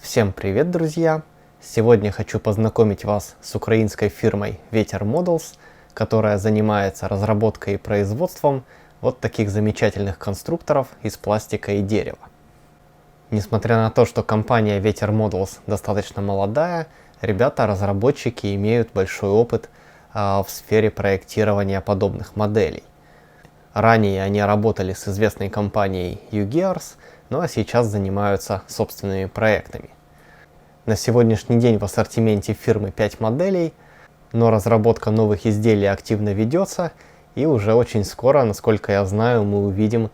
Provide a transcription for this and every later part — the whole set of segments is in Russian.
Всем привет, друзья! Сегодня хочу познакомить вас с украинской фирмой Ветер Models, которая занимается разработкой и производством вот таких замечательных конструкторов из пластика и дерева. Несмотря на то, что компания Ветер Models достаточно молодая, ребята-разработчики имеют большой опыт в сфере проектирования подобных моделей. Ранее они работали с известной компанией UGears, ну а сейчас занимаются собственными проектами. На сегодняшний день в ассортименте фирмы 5 моделей, но разработка новых изделий активно ведется, и уже очень скоро, насколько я знаю, мы увидим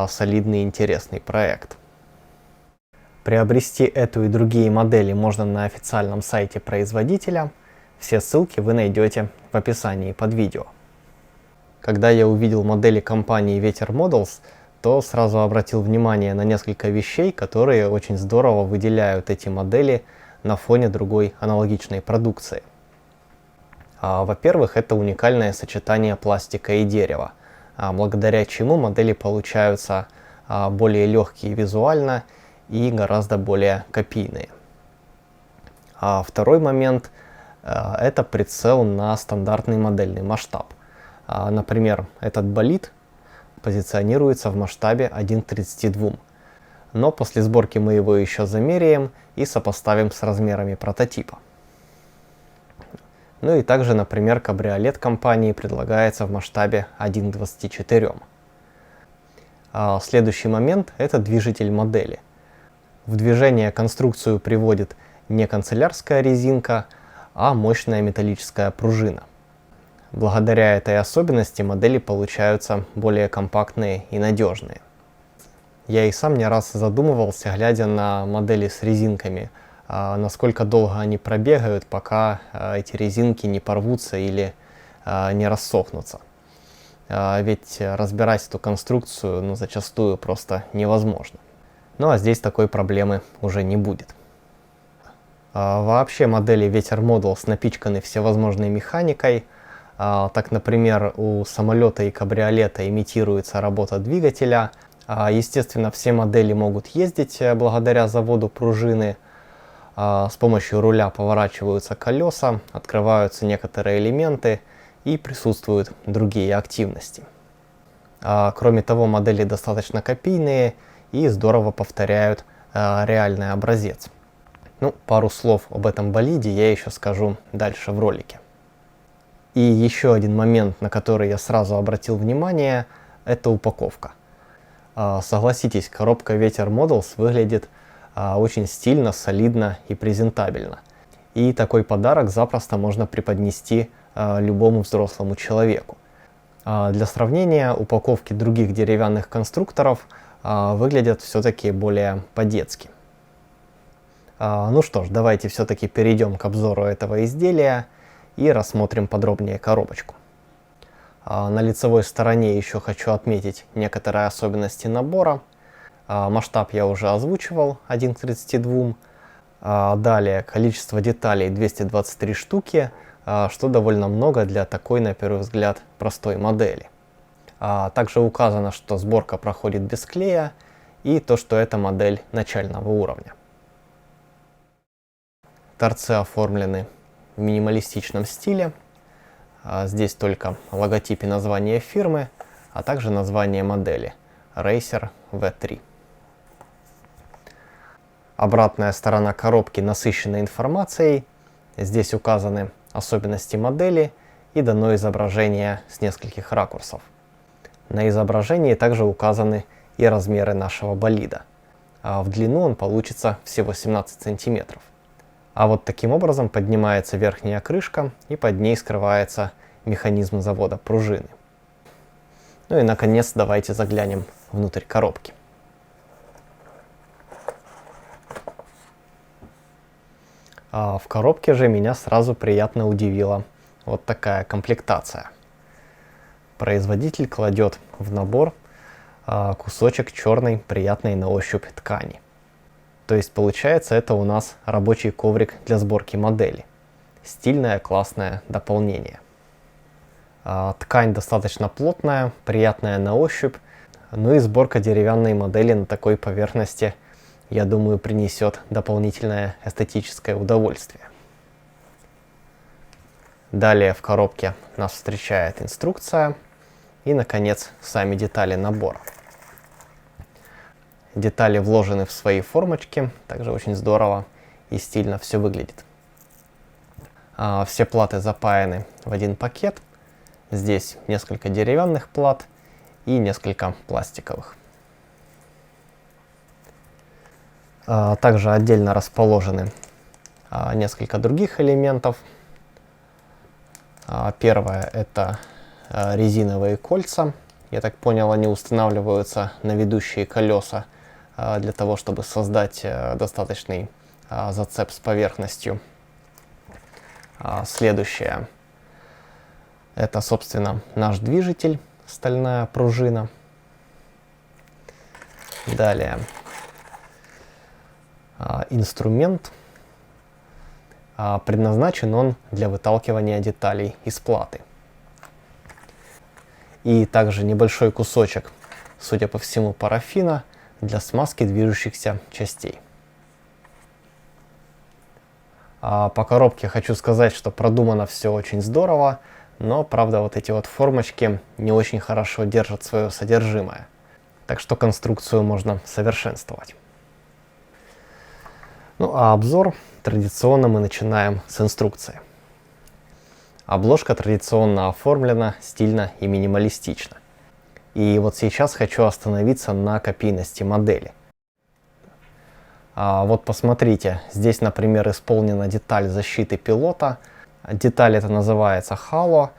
солидный и интересный проект. Приобрести эту и другие модели можно на официальном сайте производителя. Все ссылки вы найдете в описании под видео. Когда я увидел модели компании Ветер Models, то сразу обратил внимание на несколько вещей, которые очень здорово выделяют эти модели на фоне другой аналогичной продукции. Во-первых, это уникальное сочетание пластика и дерева, благодаря чему модели получаются более легкие визуально и гораздо более копийные. Второй момент – это прицел на стандартный модельный масштаб. Например, этот болид позиционируется в масштабе 1 к 32. Но после сборки мы его еще замеряем и сопоставим с размерами прототипа. Ну и также, например, кабриолет компании предлагается в масштабе 1 к 24. Следующий момент – это движитель модели. В движение конструкцию приводит не канцелярская резинка, а мощная металлическая пружина. Благодаря этой особенности модели получаются более компактные и надежные. Я и сам не раз задумывался, глядя на модели с резинками, насколько долго они пробегают, пока эти резинки не порвутся или не рассохнутся. Ведь разбирать эту конструкцию зачастую просто невозможно. Ну а здесь такой проблемы уже не будет. Вообще модели Ветер Models напичканы всевозможной механикой. Так, например, у самолета и кабриолета имитируется работа двигателя. Естественно, все модели могут ездить благодаря заводу пружины. С помощью руля поворачиваются колеса, открываются некоторые элементы и присутствуют другие активности. Кроме того, модели достаточно копийные и здорово повторяют реальный образец. Пару слов об этом болиде я еще скажу дальше в ролике. И еще один момент, на который я сразу обратил внимание, это упаковка. Согласитесь, коробка Ветер Models выглядит очень стильно, солидно и презентабельно. И такой подарок запросто можно преподнести любому взрослому человеку. Для сравнения, упаковки других деревянных конструкторов выглядят все-таки более по-детски. Ну что ж, давайте все-таки перейдем к обзору этого изделия и рассмотрим подробнее коробочку. На лицевой стороне еще хочу отметить некоторые особенности набора. Масштаб я уже озвучивал, 1 к 32. Далее количество деталей 223 штуки, что довольно много для такой, на первый взгляд, простой модели. Также указано, что сборка проходит без клея и то, что это модель начального уровня. Торцы оформлены в минималистичном стиле. Здесь только логотип и название фирмы, а также название модели Racer V3. Обратная сторона коробки насыщена информацией. Здесь указаны особенности модели и дано изображение с нескольких ракурсов. На изображении также указаны и размеры нашего болида. В длину он получится всего 17 сантиметров. А вот таким образом поднимается верхняя крышка, и под ней скрывается механизм завода пружины. Ну и наконец давайте заглянем внутрь коробки. В коробке же меня сразу приятно удивила вот такая комплектация. Производитель кладет в набор кусочек черной, приятной на ощупь ткани. То есть получается, это у нас рабочий коврик для сборки модели. Стильное, классное дополнение. Ткань достаточно плотная, приятная на ощупь. Ну и сборка деревянной модели на такой поверхности я думаю, принесет дополнительное эстетическое удовольствие. Далее в коробке нас встречает инструкция и, наконец, сами детали набора. Детали вложены в свои формочки, также очень здорово и стильно все выглядит. Все платы запаяны в один пакет. Здесь несколько деревянных плат и несколько пластиковых. Также отдельно расположены несколько других элементов. Первое — это резиновые кольца. Я так понял, они устанавливаются на ведущие колеса для того, чтобы создать достаточный зацеп с поверхностью. Следующее — это, собственно, наш движитель, стальная пружина. Далее инструмент. Предназначен он для выталкивания деталей из платы. И также небольшой кусочек, судя по всему, парафина для смазки движущихся частей. По коробке хочу сказать, что продумано все очень здорово, но, правда, вот эти вот формочки не очень хорошо держат свое содержимое. Так что конструкцию можно совершенствовать. Ну а обзор традиционно мы начинаем с инструкции. Обложка традиционно оформлена стильно и минималистично. И вот сейчас хочу остановиться на копийности модели. Вот посмотрите, здесь, например, исполнена деталь защиты пилота. Деталь эта называется Halo,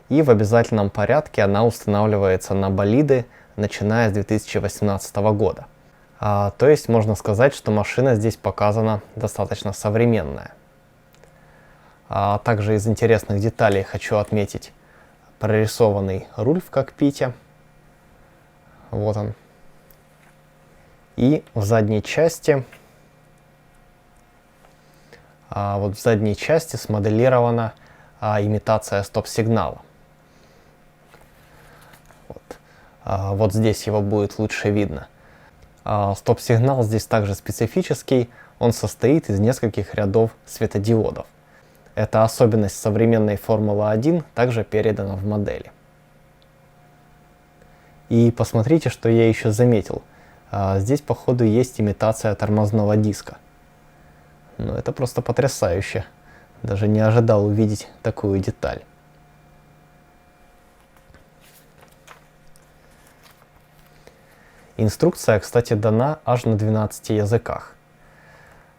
и в обязательном порядке она устанавливается на болиды, начиная с 2018 года. То есть можно сказать, что машина здесь показана достаточно современная. Также из интересных деталей хочу отметить прорисованный руль в кокпите. Вот он. И в задней части, смоделирована имитация стоп-сигнала. Вот здесь его будет лучше видно. Стоп-сигнал здесь также специфический, он состоит из нескольких рядов светодиодов. Эта особенность современной Формулы-1 также передана в модели. И посмотрите, что я еще заметил. Здесь, походу, есть имитация тормозного диска. Ну, это просто потрясающе. Даже не ожидал увидеть такую деталь. Инструкция, кстати, дана аж на 12 языках.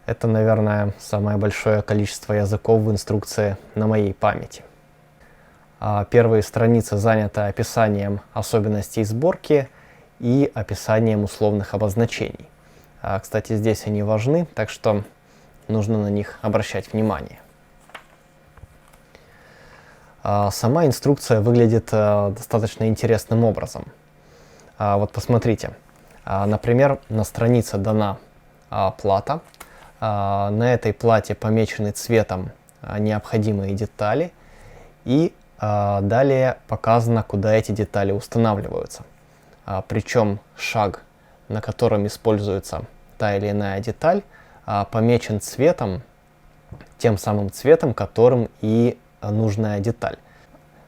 Это, наверное, самое большое количество языков в инструкции на моей памяти. Первые страницы заняты описанием особенностей сборки и описанием условных обозначений. Кстати, здесь они важны, так что нужно на них обращать внимание. Сама инструкция выглядит достаточно интересным образом. Вот посмотрите. Например, на странице дана плата. На этой плате помечены цветом необходимые детали. И далее показано, куда эти детали устанавливаются. Причем шаг, на котором используется та или иная деталь, помечен цветом, тем самым цветом, которым и нужная деталь.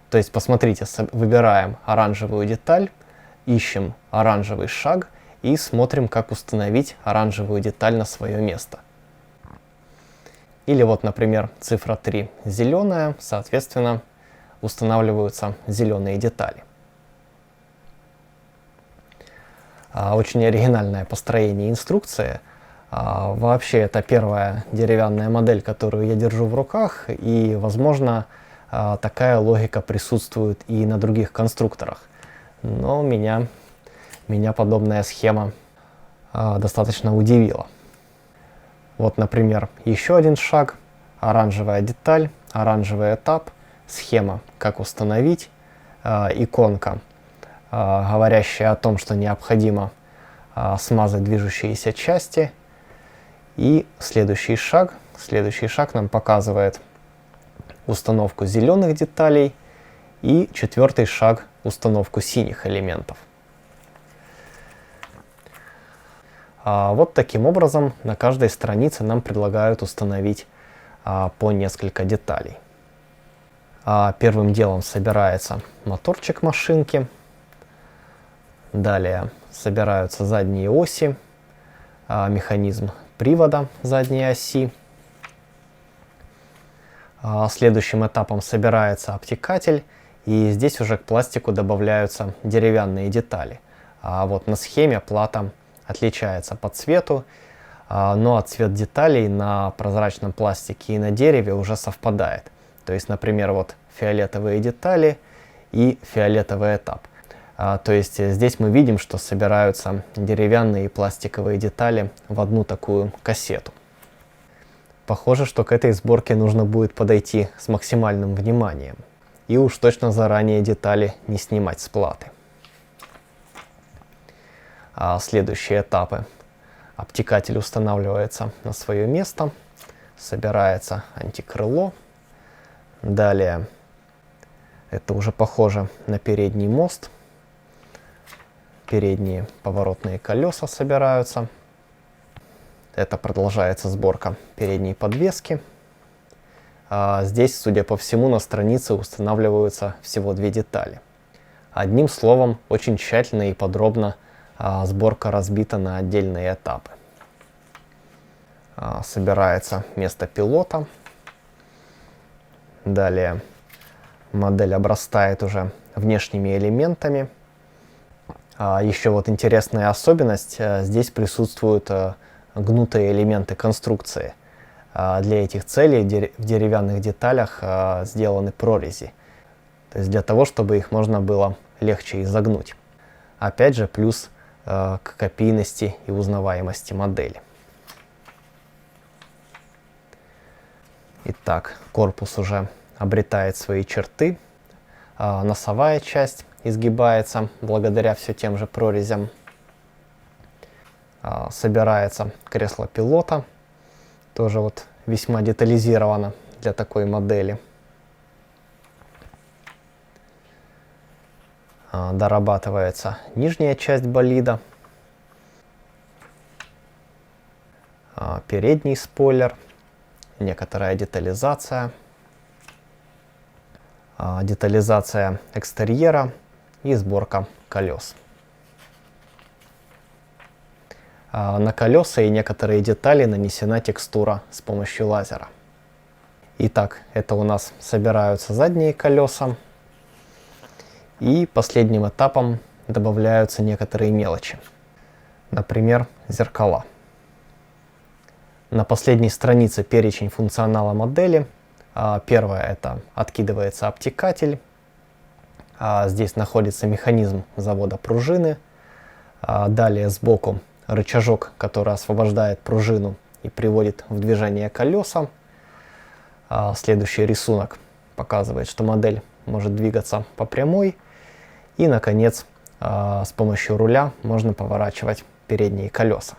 То есть, посмотрите, выбираем оранжевую деталь, ищем оранжевый шаг и смотрим, как установить оранжевую деталь на свое место. Или вот, например, цифра 3 зеленая, соответственно, устанавливаются зеленые детали. Очень оригинальное построение инструкции. Вообще, это первая деревянная модель, которую я держу в руках, и, возможно, такая логика присутствует и на других конструкторах. Но меня подобная схема достаточно удивила. Вот, например, еще один шаг, оранжевая деталь, оранжевый этап, схема, как установить, иконка, говорящая о том, что необходимо смазать движущиеся части. И следующий шаг нам показывает установку зеленых деталей, и четвертый шаг — установку синих элементов. Вот таким образом на каждой странице нам предлагают установить по несколько деталей. Первым делом собирается моторчик машинки. Далее собираются задние оси, механизм привода задней оси. Следующим этапом собирается обтекатель, и здесь уже к пластику добавляются деревянные детали. Вот на схеме плата отличается по цвету, но цвет деталей на прозрачном пластике и на дереве уже совпадает. То есть, например, вот фиолетовые детали и фиолетовый этап. То есть здесь мы видим, что собираются деревянные и пластиковые детали в одну такую кассету. Похоже, что к этой сборке нужно будет подойти с максимальным вниманием. И уж точно заранее детали не снимать с платы. Следующие этапы. Обтекатель устанавливается на свое место. Собирается антикрыло. Далее это уже похоже на передний мост. Передние поворотные колеса собираются. Это продолжается сборка передней подвески. Здесь, судя по всему, на странице устанавливаются всего две детали. Одним словом, очень тщательно и подробно сборка разбита на отдельные этапы. Собирается место пилота. Далее модель обрастает уже внешними элементами. Еще вот интересная особенность, здесь присутствуют гнутые элементы конструкции. Для этих целей в деревянных деталях сделаны прорези, то есть для того, чтобы их можно было легче изогнуть. Опять же, плюс к копийности и узнаваемости модели. Итак, корпус уже обретает свои черты. Носовая часть изгибается благодаря все тем же прорезям. Собирается кресло пилота, тоже вот весьма детализировано для такой модели. Дорабатывается нижняя часть болида, передний спойлер, некоторая детализация, детализация экстерьера и сборка колес. На колеса и некоторые детали нанесена текстура с помощью лазера. Итак, это у нас собираются задние колеса. И последним этапом добавляются некоторые мелочи. Например, зеркала. На последней странице перечень функционала модели. Первое — это откидывается обтекатель. Здесь находится механизм завода пружины. Далее сбоку рычажок, который освобождает пружину и приводит в движение колеса. Следующий рисунок показывает, что модель может двигаться по прямой. И, наконец, с помощью руля можно поворачивать передние колеса.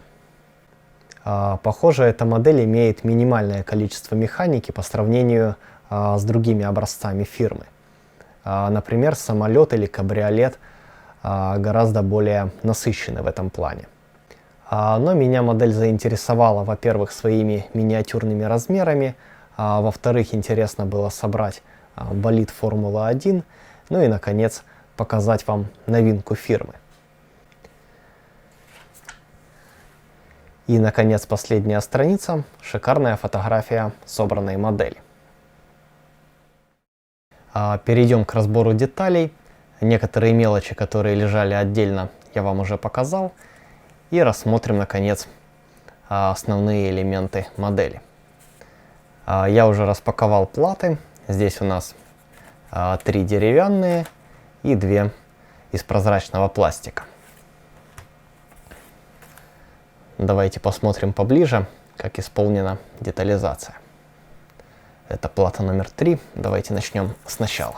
Похоже, эта модель имеет минимальное количество механики по сравнению с другими образцами фирмы. Например, самолет или кабриолет гораздо более насыщены в этом плане. Но меня модель заинтересовала, во-первых, своими миниатюрными размерами, во-вторых, интересно было собрать болид Формулы-1, ну и, наконец, показать вам новинку фирмы. И, наконец, последняя страница – шикарная фотография собранной модели. Перейдем к разбору деталей. Некоторые мелочи, которые лежали отдельно, я вам уже показал. И рассмотрим, наконец, основные элементы модели. Я уже распаковал платы. Здесь у нас 3 деревянные и 2 из прозрачного пластика. Давайте посмотрим поближе, как исполнена детализация. Это плата номер 3. Давайте начнем сначала.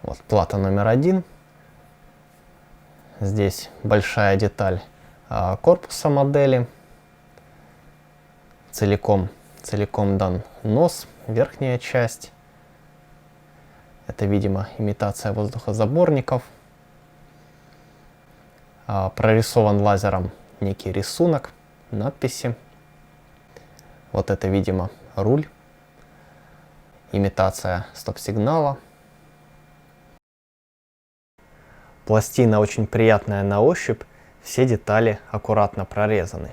Вот плата номер 1. Здесь большая деталь корпуса модели. Целиком дан нос, верхняя часть. Это, видимо, имитация воздухозаборников. Прорисован лазером некий рисунок, надписи. Вот это, видимо, руль. Имитация стоп-сигнала. Пластина очень приятная на ощупь, все детали аккуратно прорезаны.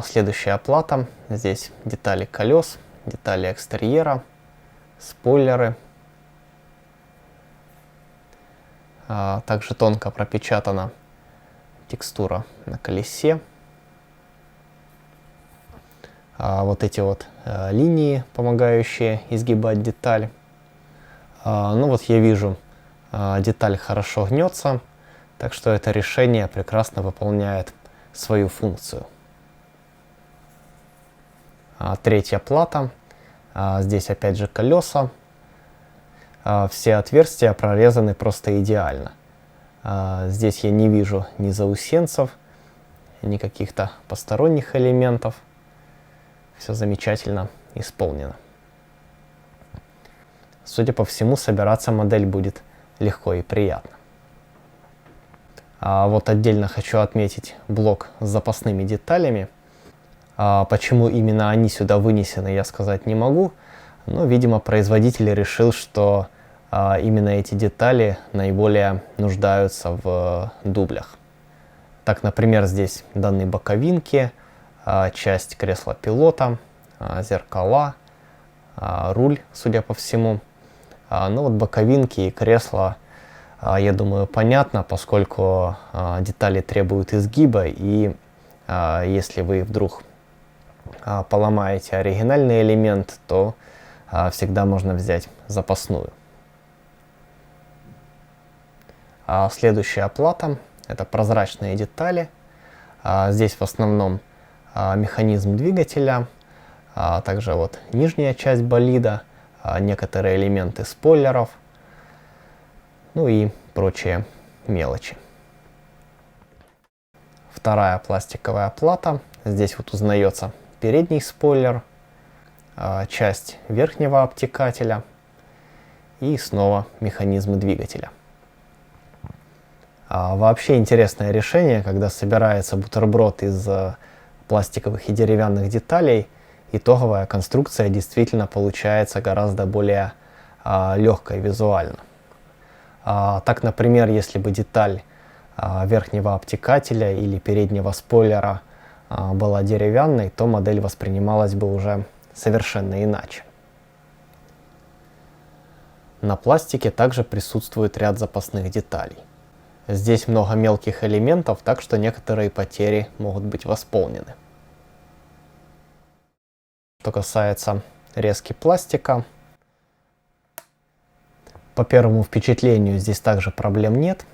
Следующая плата. Здесь детали колес, детали экстерьера, спойлеры. Также тонко пропечатана текстура на колесе. Вот эти вот линии, помогающие изгибать деталь. Ну вот я вижу, деталь хорошо гнется, так что это решение прекрасно выполняет свою функцию. Третья плата. Здесь опять же колеса. Все отверстия прорезаны просто идеально. Здесь я не вижу ни заусенцев, ни каких-то посторонних элементов. Все замечательно исполнено. Судя по всему, собираться модель будет легко и приятно. Вот отдельно хочу отметить блок с запасными деталями. Почему именно они сюда вынесены, я сказать не могу. Но, видимо, производитель решил, что именно эти детали наиболее нуждаются в дублях. Так, например, здесь даны боковинки, часть кресла пилота, зеркала, руль, судя по всему. Ну вот боковинки и кресла, я думаю, понятно, поскольку детали требуют изгиба, и если вы вдруг поломаете оригинальный элемент, то всегда можно взять запасную. Следующая плата — это прозрачные детали. Здесь в основном механизм двигателя, также вот нижняя часть болида, некоторые элементы спойлеров, ну и прочие мелочи. Вторая пластиковая плата. Здесь вот узнается передний спойлер, часть верхнего обтекателя и снова механизмы двигателя. Вообще интересное решение, когда собирается бутерброд из пластиковых и деревянных деталей, итоговая конструкция действительно получается гораздо более легкой визуально. Так, например, если бы деталь верхнего обтекателя или переднего спойлера была деревянной, то модель воспринималась бы уже совершенно иначе. На пластике также присутствует ряд запасных деталей. Здесь много мелких элементов, так что некоторые потери могут быть восполнены. Что касается резки пластика, по первому впечатлению здесь также проблем нет.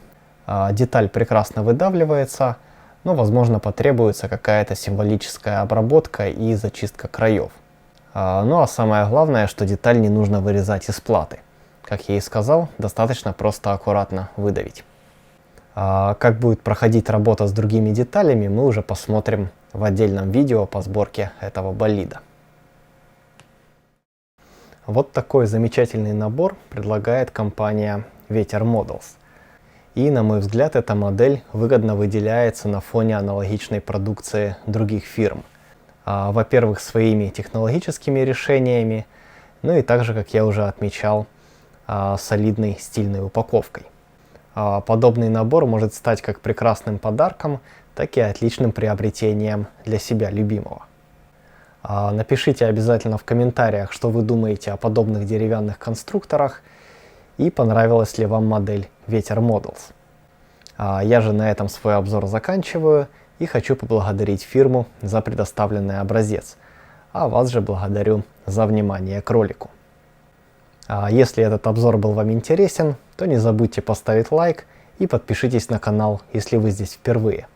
Деталь прекрасно выдавливается, но, возможно, потребуется какая-то символическая обработка и зачистка краев. Ну а самое главное, что деталь не нужно вырезать из платы. Как я и сказал, достаточно просто аккуратно выдавить. Как будет проходить работа с другими деталями, мы уже посмотрим в отдельном видео по сборке этого болида. Вот такой замечательный набор предлагает компания Vetter Models. И, на мой взгляд, эта модель выгодно выделяется на фоне аналогичной продукции других фирм. Во-первых, своими технологическими решениями, ну и также, как я уже отмечал, солидной стильной упаковкой. Подобный набор может стать как прекрасным подарком, так и отличным приобретением для себя любимого. Напишите обязательно в комментариях, что вы думаете о подобных деревянных конструкторах и понравилась ли вам модель Vetter Models. Я же на этом свой обзор заканчиваю и хочу поблагодарить фирму за предоставленный образец, а вас же благодарю за внимание к ролику. Если этот обзор был вам интересен, то не забудьте поставить лайк и подпишитесь на канал, если вы здесь впервые.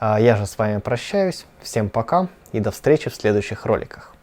Я же с вами прощаюсь, всем пока и до встречи в следующих роликах.